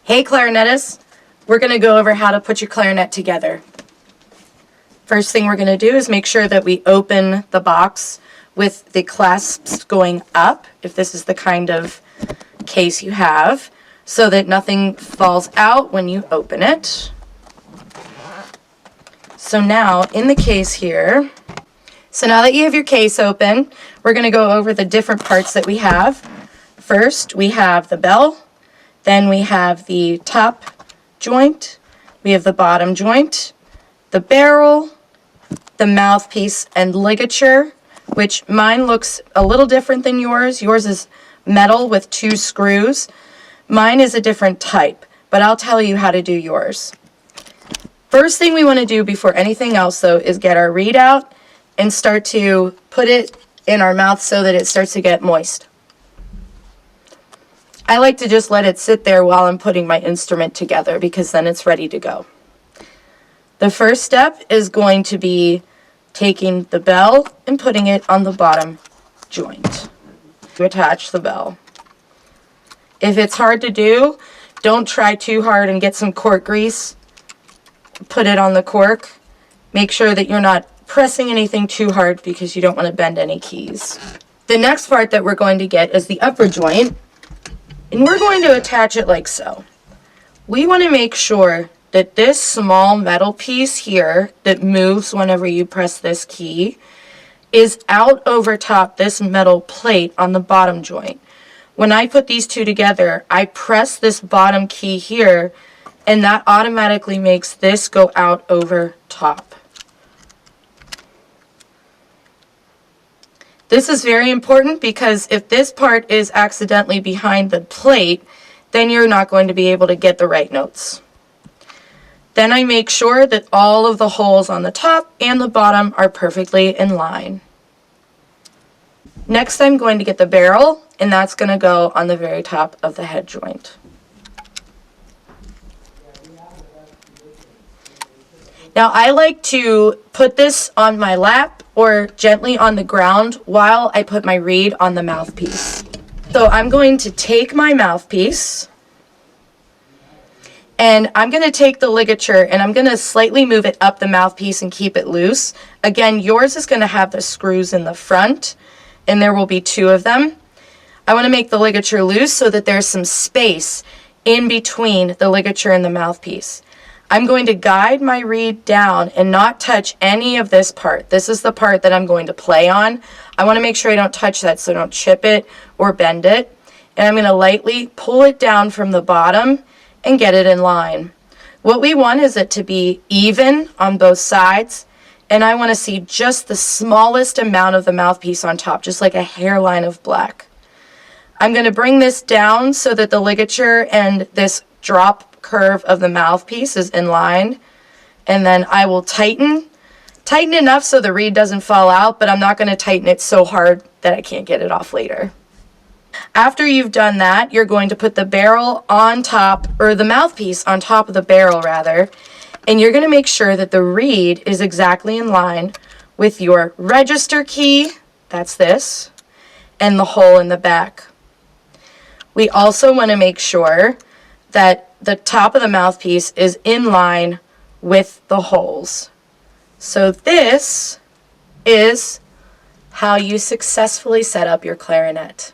Hey clarinetists, we're going to go over how to put your clarinet together. First thing we're going to do is make sure that we open the box with the clasps going up, if this is the kind of case you have, so that nothing falls out when you open it. So now in the case here, so now that you have your case open, we're going to go over the different parts that we have. First, we have the bell. Then we have the top joint, we have the bottom joint, the barrel, the mouthpiece and ligature, which mine looks a little different than yours. Yours is metal with 2 screws. Mine is a different type, but I'll tell you how to do yours. First thing we want to do before anything else, though, is get our reed out and start to put it in our mouth so that it starts to get moist. I like to just let it sit there while I'm putting my instrument together because then it's ready to go. The first step is going to be taking the bell and putting it on the bottom joint to attach the bell. If it's hard to do, don't try too hard and get some cork grease. Put it on the cork. Make sure that you're not pressing anything too hard because you don't want to bend any keys. The next part that we're going to get is the upper joint. And we're going to attach it like so. We want to make sure that this small metal piece here that moves whenever you press this key is out over top this metal plate on the bottom joint. When I put these two together, I press this bottom key here, and that automatically makes this go out over top. This is very important because if this part is accidentally behind the plate, then you're not going to be able to get the right notes. Then I make sure that all of the holes on the top and the bottom are perfectly in line. Next I'm going to get the barrel, and that's going to go on the very top of the head joint. Now I like to put this on my lap or gently on the ground while I put my reed on the mouthpiece. So I'm going to take my mouthpiece and I'm going to take the ligature and I'm going to slightly move it up the mouthpiece and keep it loose. Again, yours is going to have the screws in the front and there will be 2 of them. I want to make the ligature loose so that there's some space in between the ligature and the mouthpiece. I'm going to guide my reed down and not touch any of this part. This is the part that I'm going to play on. I want to make sure I don't touch that so I don't chip it or bend it. And I'm going to lightly pull it down from the bottom and get it in line. What we want is it to be even on both sides, and I want to see just the smallest amount of the mouthpiece on top, just like a hairline of black. I'm going to bring this down so that the ligature and this drop curve of the mouthpiece is in line, and then I will tighten enough so the reed doesn't fall out, but I'm not going to tighten it so hard that I can't get it off later. After you've done that, you're going to put the barrel on top, or the mouthpiece on top of the barrel rather, and you're going to make sure that the reed is exactly in line with your register key, that's this, and the hole in the back. We also want to make sure that the top of the mouthpiece is in line with the holes. So this is how you successfully set up your clarinet.